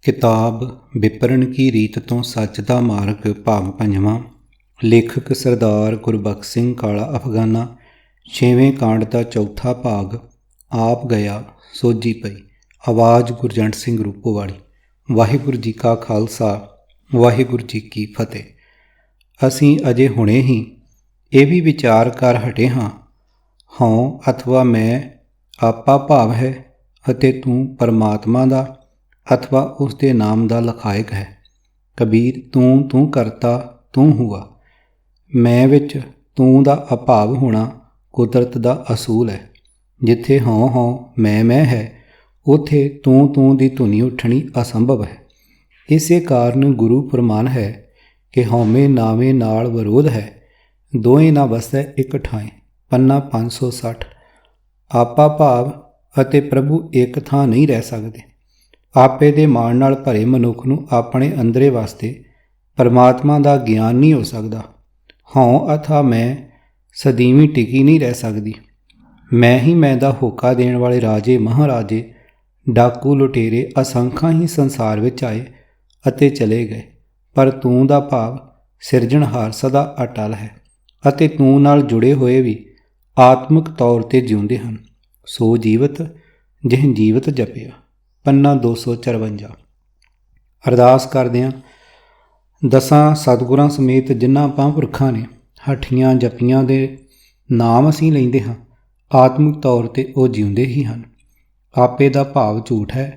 किताब विपरण की रीत तो सच दा मार्ग भाग पंजवां। लेखक सरदार गुरबख्श सिंह काला अफगाना। छेवें कांड का चौथा भाग आप गया सोजी पई। आवाज़ गुरजंट सिंह रूपोवाली। वाहिगुरू जी का खालसा वाहिगुरू जी की फतेह। असीं अजे हुणे ही ये भी विचार कर हटे हाँ, हौं अथवा मैं आपा भाव है अते तू परमात्मा दा अथवा उसके नाम का लखायक है। कबीर तू करता तू हुआ। मैं विच तू दा अभाव होना कुदरत का असूल है। जिथे हों हों मैं है उथे तू दी धुनी उठनी असंभव है। इसे कारण गुरु फरमान है कि हौमे नावे नाल विरोध है, दोए ना वसै एक ठाएं। पन्ना 560। आपा भाव अते प्रभु एक थां नहीं रह सकते। आपे दे माण नाल भरे मनुख नूं अपने अंदरे वास्ते परमात्मा का ज्ञान नहीं हो सकता। हौं अथा मैं सदीवी टिकी नहीं रह सकती। मैं ही मैं दा होका देण वाले राजे महाराजे डाकू लुटेरे असंख्या ही संसार विच आए अते चले गए, पर तू दा भाव सिरजणहार सदा अटल है अते तू नाल जुड़े हुए भी आत्मक तौर ते जिउंदे हन। सो जीवत जिह जीवत जपिया। पन्ना 254। अरदास करदिआं दसां सतगुरां समेत जिन्हां महांपुरखां ने हठियां जपियां दे नाम असीं लैंदे हां, आत्मिक तौर ते ਉਹ ਜਿਉਂਦੇ ਹੀ ਹਨ। ਆਪੇ ਦਾ ਭਾਵ ਝੂਠ ਹੈ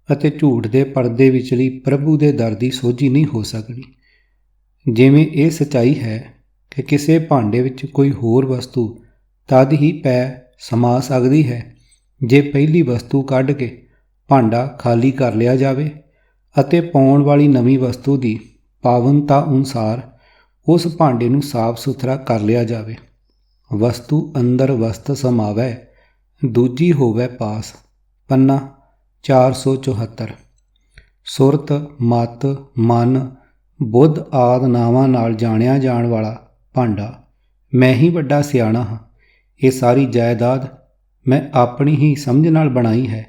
ਅਤੇ ਝੂਠ ਦੇ ਪਰਦੇ ਵਿਚਲੀ ਪ੍ਰਭੂ ਦੇ ਦਰ ਦੀ ਸੋਝੀ ਨਹੀਂ ਹੋ ਸਕਦੀ। ਜਿਵੇਂ ਇਹ ਸੱਚਾਈ ਹੈ ਕਿ ਕਿਸੇ ਭਾਂਡੇ ਵਿੱਚ ਕੋਈ ਹੋਰ ਵਸਤੂ ਤਦ ਹੀ ਪੈ ਸਮਾ ਸਕਦੀ ਹੈ ਜੇ ਪਹਿਲੀ ਵਸਤੂ ਕੱਢ ਕੇ ਭਾਂਡਾ ਖਾਲੀ ਕਰ ਲਿਆ ਜਾਵੇ ਅਤੇ ਪਾਉਣ ਵਾਲੀ ਨਵੀਂ ਵਸਤੂ ਦੀ ਪਾਵਨਤਾ ਅਨੁਸਾਰ ਉਸ ਭਾਂਡੇ ਨੂੰ ਸਾਫ਼ ਸੁਥਰਾ ਕਰ ਲਿਆ ਜਾਵੇ। ਵਸਤੂ ਅੰਦਰ ਵਸਤ ਸਮਾਵੈ ਦੂਜੀ ਹੋਵੇ ਪਾਸ। ਪੰਨਾ 474। ਸੁਰਤ ਮਤ ਮਨ ਬੁੱਧ ਆਦਿ ਨਾਵਾਂ ਨਾਲ ਜਾਣਿਆ ਜਾਣ ਵਾਲਾ ਭਾਂਡਾ ਮੈਂ ਹੀ ਵੱਡਾ ਸਿਆਣਾ ਹਾਂ। ਇਹ ਸਾਰੀ ਜਾਇਦਾਦ ਮੈਂ ਆਪਣੀ ਹੀ ਸਮਝ ਨਾਲ ਬਣਾਈ ਹੈ।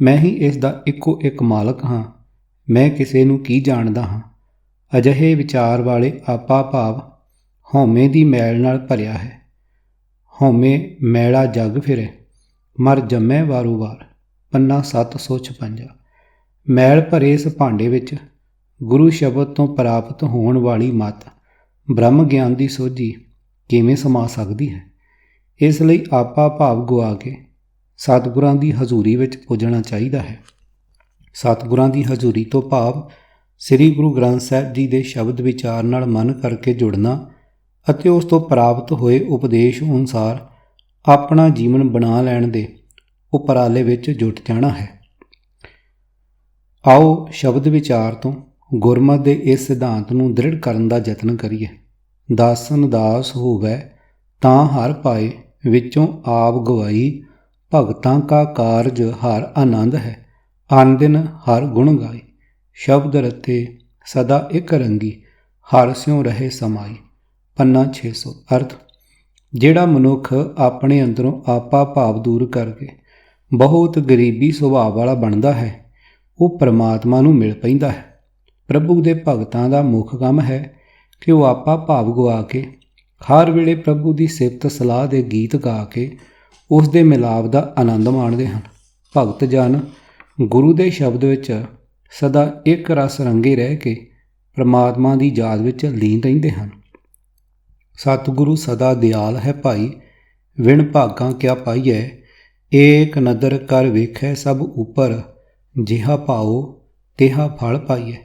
मैं ही इस दा इक्को एक मालक हाँ। मैं किसे नूं की जानदा हाँ। अजिहे विचार वाले आपा भाव हौमे दी मैल नाल भरिया है। हौमे मैला जग फिरे मर जमै वारो वार। पन्ना 756। मैल भरे इस भांडे विच गुरु शब्द तो प्राप्त होण वाली मत ब्रह्म ज्ञान की सोझी किवें समा सकती है। इसलिए आपा भाव गुआ के सतगुरां की हजूरी विच पुजना चाहिए है। सतगुरां की हजूरी तो भाव श्री गुरु ग्रंथ साहिब जी के शब्द विचार नाल मन करके जुड़ना अते उस तो प्राप्त होए उपदेश अनुसार अपना जीवन बना लैण दे उपराले विच जुट जाना है। आओ शब्द विचार तो गुरमत के इस सिद्धांत नूं दृढ़ करन दा यतन करिए। दासन दास होवै तां हर पाए विचों आप गवाई। भगतां का कारज हर आनंद है आन दिन हर गुण गाए। शब्द रते सदा एक रंगी हर स्यों रहे समाई। पन्ना 600। अर्थ जिहड़ा मनुख अपने अंदरों आपा भाव दूर करके बहुत गरीबी सुभाव वाला बनता है वो परमात्मा नूं मिल पैंदा है। प्रभु दे भगतां दा मुख काम है कि वो आपा भाव गवा के हर वेले प्रभु की सिफत सलाह के गीत गा के उस दे मिलाप का आनंद माणदे हन। भगत जन गुरु के शब्द विच सदा एक रस रंगे रह के परमात्मा की याद विच लीन रहिंदे हन। सतगुरु सदा दयाल है भाई विण भागां क्या पाईऐ। एक नदर कर वेखै सब उपर जिहा भाओ तिहा फल पाईऐ।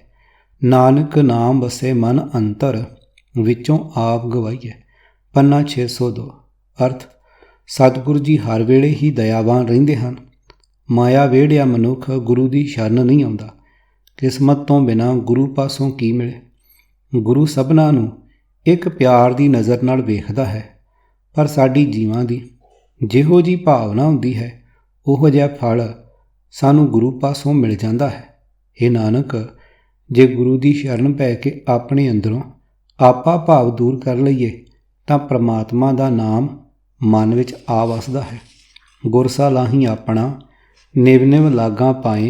नानक नाम वसे मन अंतर विचों आप गवाईऐ। पन्ना 602। अर्थ सतगुरु जी हर वेले ही दयावान रहिंदे हन। माया वेड़िया मनुख गुरु की शरण नहीं आउंदा। किस्मत तो बिना गुरु पासों की मिले। गुरु सबना नूं एक प्यार की नज़र नाल वेखदा है, पर साडी जीवां दी जिहो जी भावना हुंदी है उहो जिहा फल सानूं गुरु पासों मिल जांदा है। हे नानक जे गुरु की शरण पै के अपने अंदरों आपा भाव दूर कर लईए तां परमात्मा का नाम मन विच आ वसदा है। गुरसा लाही अपना निव निव लागां पाए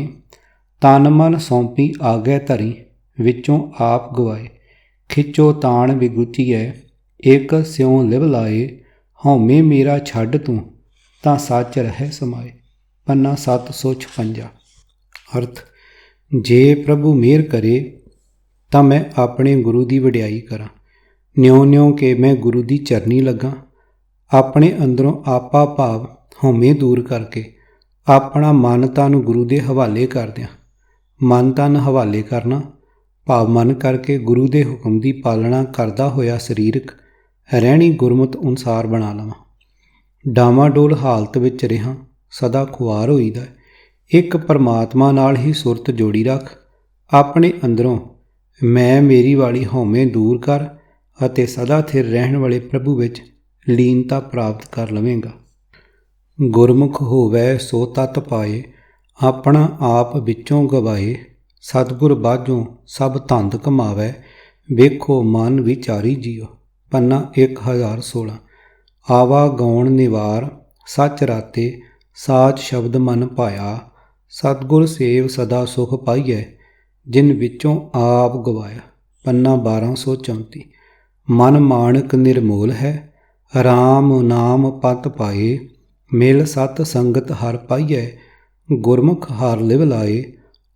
ਤਨ ਮਨ ਸੌਂਪੀ ਆਗੇ ਧਰੀ, ਵਿੱਚੋਂ ਆਪ ਗਵਾਏ। ਖਿੱਚੋ ਤਾਣ ਵਿਗੁਚੀਐ, ਇੱਕ ਸਿਉ ਲਿਵ ਲਾਏ। ਹਉਮੈ ਮੇਰਾ ਛੱਡ ਤੂੰ, ਤਾਂ ਸੱਚ ਰਹਿ ਸਮਾਏ। ਪੰਨਾ 756। ਅਰਥ, ਜੇ ਪ੍ਰਭੂ ਮਿਹਰ ਕਰੇ ਤਾਂ ਮੈਂ ਆਪਣੇ ਗੁਰੂ ਦੀ ਵਡਿਆਈ ਕਰਾਂ। ਨਿਉ ਕਿ ਮੈਂ ਗੁਰੂ ਦੀ ਚਰਨੀ ਲੱਗਾ। ਆਪਣੇ ਅੰਦਰੋਂ ਆਪਾ ਭਾਵ ਹਉਮੈ ਦੂਰ ਕਰਕੇ ਆਪਣਾ ਮਨ ਤਨ ਗੁਰੂ ਦੇ ਹਵਾਲੇ ਕਰ ਦਿਆਂ। ਮਨ ਤਨ ਹਵਾਲੇ ਕਰਨਾ ਭਾਵ ਮਨ ਕਰਕੇ ਗੁਰੂ ਦੇ ਹੁਕਮ ਦੀ ਪਾਲਣਾ ਕਰਦਾ ਹੋਇਆ ਸਰੀਰਕ ਰਹਿਣੀ ਗੁਰਮਤਿ ਅਨੁਸਾਰ ਬਣਾ ਲਵਾਂ। ਡਾਵਾਡੋਲ ਹਾਲਤ ਵਿੱਚ ਰਿਹਾ ਸਦਾ ਖੁਆਰ ਹੋਈਦਾ। ਇੱਕ ਪਰਮਾਤਮਾ ਨਾਲ ਹੀ ਸੁਰਤ ਜੋੜੀ ਰੱਖ। ਆਪਣੇ ਅੰਦਰੋਂ ਮੈਂ ਮੇਰੀ ਵਾਲੀ ਹਉਮੈ ਦੂਰ ਕਰ ਅਤੇ ਸਦਾ ਥਿਰ ਰਹਿਣ ਵਾਲੇ ਪ੍ਰਭੂ ਵਿੱਚ ਲੀਨਤਾ ਪ੍ਰਾਪਤ ਕਰ ਲਵੇਂਗਾ। ਗੁਰਮੁਖ ਹੋਵੈ ਸੋ ਤਤ ਪਾਏ, ਆਪਣਾ ਆਪ ਵਿੱਚੋਂ ਗਵਾਏ। ਸਤਿਗੁਰ ਬਾਝੋਂ ਸਭ ਧੰਦ ਕਮਾਵੈ, ਵੇਖੋ ਮਨ ਵਿਚਾਰੀ ਜੀਓ। ਪੰਨਾ 1016। ਆਵਾ ਗਾਉਣ ਨਿਵਾਰ ਸੱਚ ਰਾਤੇ, ਸਾਚ ਸ਼ਬਦ ਮਨ ਪਾਇਆ। ਸਤਿਗੁਰ ਸੇਵ ਸਦਾ ਸੁਖ ਪਾਈਐ, ਜਿਨ ਵਿੱਚੋਂ ਆਪ ਗਵਾਇਆ। ਪੰਨਾ 1234। ਮਨ ਮਾਣਕ ਨਿਰਮੋਲ ਹੈ, ਰਾਮ ਨਾਮ ਪਤ ਪਾਏ। ਮਿਲ ਸਤ ਸੰਗਤ ਹਰ ਪਾਈਐ, ਗੁਰਮੁਖ ਹਰ ਲਿਵ ਲਾਏ।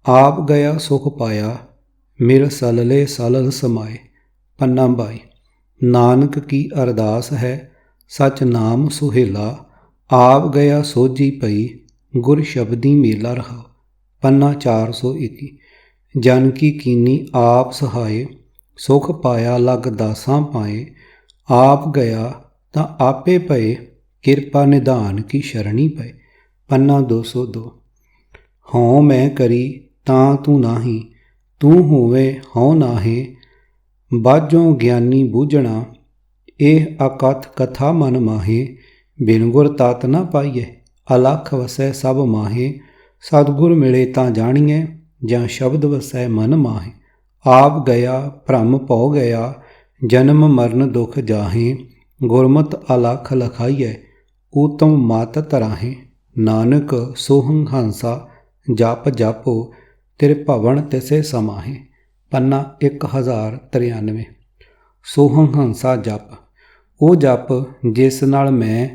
ਆਪ ਗਿਆ ਸੁਖ ਪਾਇਆ, ਮਿਲ ਸਲਲੇ ਸਲਲ ਸਮਾਏ। ਪੰਨਾ 22। ਨਾਨਕ ਕੀ ਅਰਦਾਸ ਹੈ, ਸਚ ਨਾਮ ਸੁਹੇਲਾ। ਆਪ ਗਿਆ ਸੋਝੀ ਪਈ, ਗੁਰ ਸ਼ਬਦੀ ਮੇਲਾ ਰਹਾ। ਪੰਨਾ 421। ਜਨ ਕੀ ਕੀਨੀ ਆਪ ਸਹਾਏ, ਸੁਖ ਪਾਇਆ ਲਗ ਦਾਸਾਂ ਪਾਏ। ਆਪ ਗਿਆ ਤਾਂ ਆਪੇ ਪਏ, ਕਿਰਪਾ ਨਿਧਾਨ ਕੀ ਸ਼ਰਣੀ ਪਏ। ਪੰਨਾ 202। ਹਉ ਮੈਂ ਕਰੀ ਤਾਂ ਤੂੰ ਨਾਹੀਂ, ਤੂੰ ਹੋਵੇ ਹਉ ਨਾਹੀਂ। ਬਾਝੋਂ ਗਿਆਨੀ ਬੂਝਣਾ, ਇਹ ਅਕਥ ਕਥਾ ਮਨ ਮਾਹੇ। ਬਿਨ ਗੁਰ ਤਤ ਨਾ ਪਾਈਐ, ਅਲਖ ਵਸੈ ਸਭ ਮਾਹੇ। ਸਤਿਗੁਰ ਮਿਲੇ ਤਾਂ ਜਾਣੀਐ, ਜਾਂ ਸ਼ਬਦ ਵਸੈ ਮਨ ਮਾਹੇ। ਆਪ ਗਿਆ ਭ੍ਰਮ ਭਉ ਗਿਆ, ਜਨਮ ਮਰਨ ਦੁਖ ਜਾਹੇ। ਗੁਰਮਤਿ ਅਲਖ ਲਖਾਈਐ, ਊਤਮ ਮਤ ਤਰਾਹੇ। ਨਾਨਕ ਸੋਹੰ ਹੰਸਾ ਜਪ ਜਪੋ, ਤ੍ਰਿਭਵਨ ਤਿਸੈ ਸਮਾਹੇ। ਪੰਨਾ 1093। ਸੋਹੰ ਹੰਸਾ ਜਪ, ਉਹ ਜਪ ਜਿਸ ਨਾਲ ਮੈਂ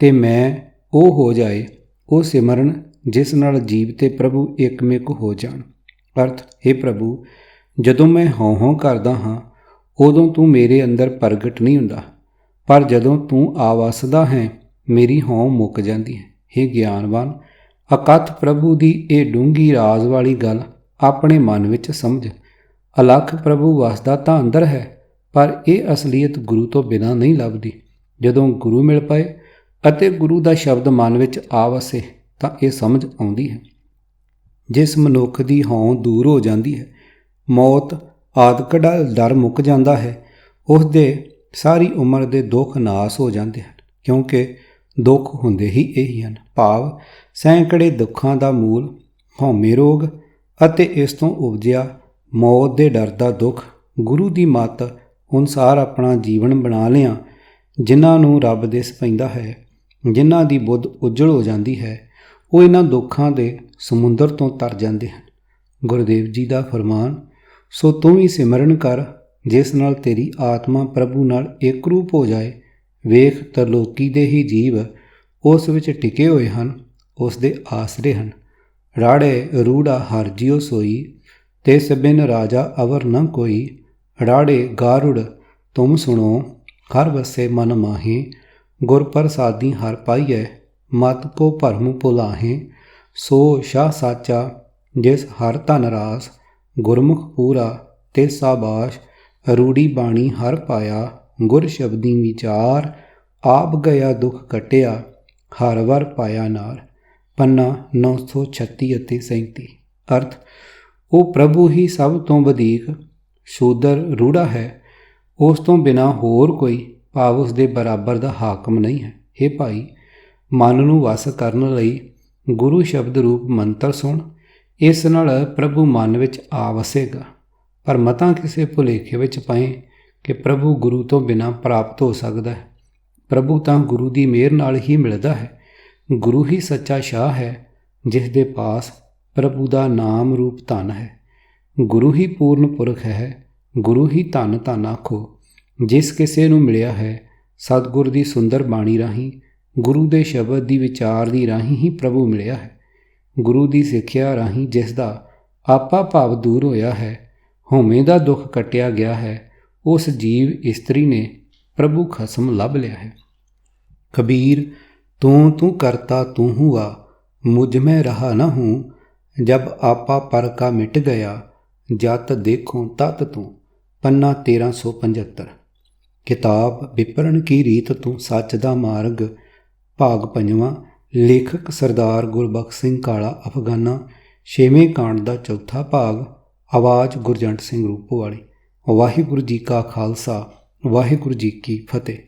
ਤੇ ਮੈਂ ਉਹ ਹੋ ਜਾਏ। ਉਹ ਸਿਮਰਨ ਜਿਸ ਨਾਲ ਜੀਵ ਤੇ ਪ੍ਰਭੂ ਇਕਮਿਕ ਹੋ ਜਾਣ। ਅਰਥ, ਹੇ ਪ੍ਰਭੂ, ਜਦੋਂ ਮੈਂ ਹਉ ਹਉ ਕਰਦਾ ਹਾਂ ਉਦੋਂ ਤੂੰ ਮੇਰੇ ਅੰਦਰ ਪ੍ਰਗਟ ਨਹੀਂ ਹੁੰਦਾ, ਪਰ ਜਦੋਂ ਤੂੰ ਆ ਵਸਦਾ ਹੈ ਮੇਰੀ ਹਉ ਮੁੱਕ ਜਾਂਦੀ ਹੈ। ਹੇ ਗਿਆਨਵਾਨ, ਅਕਥ ਪ੍ਰਭੂ ਦੀ ਇਹ ਡੂੰਘੀ ਰਾਜ਼ ਵਾਲੀ ਗੱਲ ਆਪਣੇ ਮਨ ਵਿੱਚ ਸਮਝ। ਅਲਖ ਪ੍ਰਭੂ ਵਸਦਾ ਤਾਂ ਅੰਦਰ ਹੈ, ਪਰ ਇਹ ਅਸਲੀਅਤ ਗੁਰੂ ਤੋਂ ਬਿਨਾਂ ਨਹੀਂ ਲੱਭਦੀ। ਜਦੋਂ ਗੁਰੂ ਮਿਲ ਪਏ ਅਤੇ ਗੁਰੂ ਦਾ ਸ਼ਬਦ ਮਨ ਵਿੱਚ ਆ ਵਸੇ ਤਾਂ ਇਹ ਸਮਝ ਆਉਂਦੀ ਹੈ। ਜਿਸ ਮਨੁੱਖ ਦੀ ਹਉ ਦੂਰ ਹੋ ਜਾਂਦੀ ਹੈ, ਮੌਤ ਆਦਿਕ ਦਾ ਡਰ ਮੁੱਕ ਜਾਂਦਾ ਹੈ, ਉਸ ਦੇ ਸਾਰੀ ਉਮਰ ਦੇ ਦੁੱਖ ਨਾਸ ਹੋ ਜਾਂਦੇ ਹਨ, ਕਿਉਂਕਿ ਦੁੱਖ ਹੁੰਦੇ ਹੀ ਇਹੀ ਹਨ। ਭਾਵ ਸੈਂਕੜੇ ਦੁੱਖਾਂ ਦਾ ਮੂਲ ਹਉਮੈ ਰੋਗ ਅਤੇ ਇਸ ਤੋਂ ਉਪਜਿਆ ਮੌਤ ਦੇ ਡਰ ਦਾ ਦੁੱਖ। ਗੁਰੂ ਦੀ ਮੱਤ ਅਨੁਸਾਰ ਆਪਣਾ ਜੀਵਨ ਬਣਾ ਲਿਆ, ਜਿਨ੍ਹਾਂ ਨੂੰ ਰੱਬ ਦਿਸ ਪੈਂਦਾ ਹੈ, ਜਿਨ੍ਹਾਂ ਦੀ ਬੁੱਧ ਉਜਲ ਹੋ ਜਾਂਦੀ ਹੈ, ਉਹ ਇਹਨਾਂ ਦੁੱਖਾਂ ਦੇ ਸਮੁੰਦਰ ਤੋਂ ਤਰ ਜਾਂਦੇ ਹਨ। ਗੁਰਦੇਵ ਜੀ ਦਾ ਫਰਮਾਨ, ਸੋ ਤੂੰ ਵੀ ਸਿਮਰਨ ਕਰ ਜਿਸ ਨਾਲ ਤੇਰੀ ਆਤਮਾ ਪ੍ਰਭੂ ਨਾਲ ਇੱਕ ਰੂਪ ਹੋ ਜਾਏ। ਵੇਖ ਤਰਲੋਕੀ ਦੇ ਹੀ ਜੀਵ ਉਸ ਵਿੱਚ ਟਿਕੇ ਹੋਏ ਹਨ, ਉਸ ਦੇ ਆਸਰੇ ਹਨ। ਰਾੜੇ ਰੂੜਾ ਹਰ ਜਿਉ ਸੋਈ, ਤਿਸ ਬਿਨ ਰਾਜਾ ਅਵਰ ਨ ਕੋਈ। ਰਾੜੇ ਗਾਰੁੜ ਤੁਮ ਸੁਣੋ, ਹਰ ਵਸੇ ਮਨ ਮਾਹੇ। ਗੁਰ ਪ੍ਰਸਾਦੀ ਹਰ ਪਾਈਐ, ਮਤ ਕੋ ਭਰਮ ਭੁਲਾਹੇ। ਸੋ ਸ਼ਾਹ ਸਾਚਾ ਜਿਸ ਹਰ ਧਨ ਰਾਸ, ਗੁਰਮੁਖ ਪੂਰਾ ਤੇ ਸਾਬਾਸ਼। ਰੂੜੀ ਬਾਣੀ ਹਰ ਪਾਇਆ, ਗੁਰ ਸ਼ਬਦੀ ਵਿਚਾਰ। ਆਪ ਗਿਆ ਦੁੱਖ ਕਟਿਆ, ਹਰ ਵਰ ਪਾਇਆ ਨਾਰ। ਪੰਨਾ 936 ਅਤੇ 37। ਅਰਥ, ਉਹ ਪ੍ਰਭੂ ਹੀ ਸਭ ਤੋਂ ਵਧੇਕ ਸ਼ੂਦਰ ਰੂੜਾ ਹੈ, ਉਸ ਤੋਂ ਬਿਨਾਂ ਹੋਰ ਕੋਈ ਭਾਵ ਉਸ ਦੇ ਬਰਾਬਰ ਦਾ ਹਾਕਮ ਨਹੀਂ ਹੈ। ਹੇ ਭਾਈ, ਮਨ ਨੂੰ ਵਸ ਕਰਨ ਲਈ ਗੁਰੂ ਸ਼ਬਦ ਰੂਪ ਮੰਤਰ ਸੁਣ, ਇਸ ਨਾਲ ਪ੍ਰਭੂ ਮਨ ਵਿੱਚ ਆ ਵਸੇਗਾ। ਪਰ ਮਤਾਂ ਕਿਸੇ ਭੁਲੇਖੇ ਵਿੱਚ ਪਏ ਕਿ ਪ੍ਰਭੂ ਗੁਰੂ ਤੋਂ ਬਿਨਾਂ ਪ੍ਰਾਪਤ ਹੋ ਸਕਦਾ ਹੈ। ਪ੍ਰਭੂ ਤਾਂ ਗੁਰੂ ਦੀ ਮਿਹਰ ਨਾਲ ਹੀ ਮਿਲਦਾ ਹੈ। ਗੁਰੂ ਹੀ ਸੱਚਾ ਸ਼ਾਹ ਹੈ, ਜਿਸ ਦੇ ਪਾਸ ਪ੍ਰਭੂ ਦਾ ਨਾਮ ਰੂਪ ਧਨ ਹੈ। ਗੁਰੂ ਹੀ ਪੂਰਨ ਪੁਰਖ ਹੈ, ਗੁਰੂ ਹੀ ਧੰਨ ਧੰਨ ਆਖੋ। ਜਿਸ ਕਿਸੇ ਨੂੰ ਮਿਲਿਆ ਹੈ ਸਤਿਗੁਰ ਦੀ ਸੁੰਦਰ ਬਾਣੀ ਰਾਹੀਂ, ਗੁਰੂ ਦੇ ਸ਼ਬਦ ਦੀ ਵਿਚਾਰ ਦੀ ਰਾਹੀਂ ਹੀ ਪ੍ਰਭੂ ਮਿਲਿਆ ਹੈ। ਗੁਰੂ ਦੀ ਸਿੱਖਿਆ ਰਾਹੀਂ ਜਿਸ ਦਾ ਆਪਾ ਭਾਵ ਦੂਰ ਹੋਇਆ ਹੈ, ਹਉਮੈ ਦਾ ਦੁੱਖ ਕੱਟਿਆ ਗਿਆ ਹੈ, ਉਸ ਜੀਵ ਇਸਤਰੀ ਨੇ ਪ੍ਰਭੂ ਖਸਮ ਲੱਭ ਲਿਆ ਹੈ। ਕਬੀਰ ਤੂੰ ਤੂੰ ਕਰਤਾ ਤੂੰ ਹੁਆ, ਮੁਝ ਮੈਂ ਰਹਾ ਨਾ ਹੂੰ। ਜਬ ਆਪਾ ਪਰ ਕਾ ਮਿਟ ਗਿਆ, ਜਤ ਦੇਖੋ ਤਤ ਤੂੰ। ਪੰਨਾ 1375। ਕਿਤਾਬ ਵਿਪਰਨ ਕੀ ਰੀਤ ਤੂੰ ਸੱਚ ਦਾ ਮਾਰਗ, ਭਾਗ ਪੰਜਵਾਂ। ਲੇਖਕ ਸਰਦਾਰ ਗੁਰਬਖਸ਼ ਸਿੰਘ ਕਾਲਾ ਅਫਗਾਨਾ। 6ਵੇਂ ਕਾਂਡ ਦਾ ਚੌਥਾ ਭਾਗ। ਆਵਾਜ਼ ਗੁਰਜੰਟ ਸਿੰਘ ਰੂਪੋਵਾਲੀ। ਵਾਹਿਗੁਰੂ ਜੀ ਕਾ ਖਾਲਸਾ, ਵਾਹਿਗੁਰੂ ਜੀ ਕੀ ਫਤਿਹ।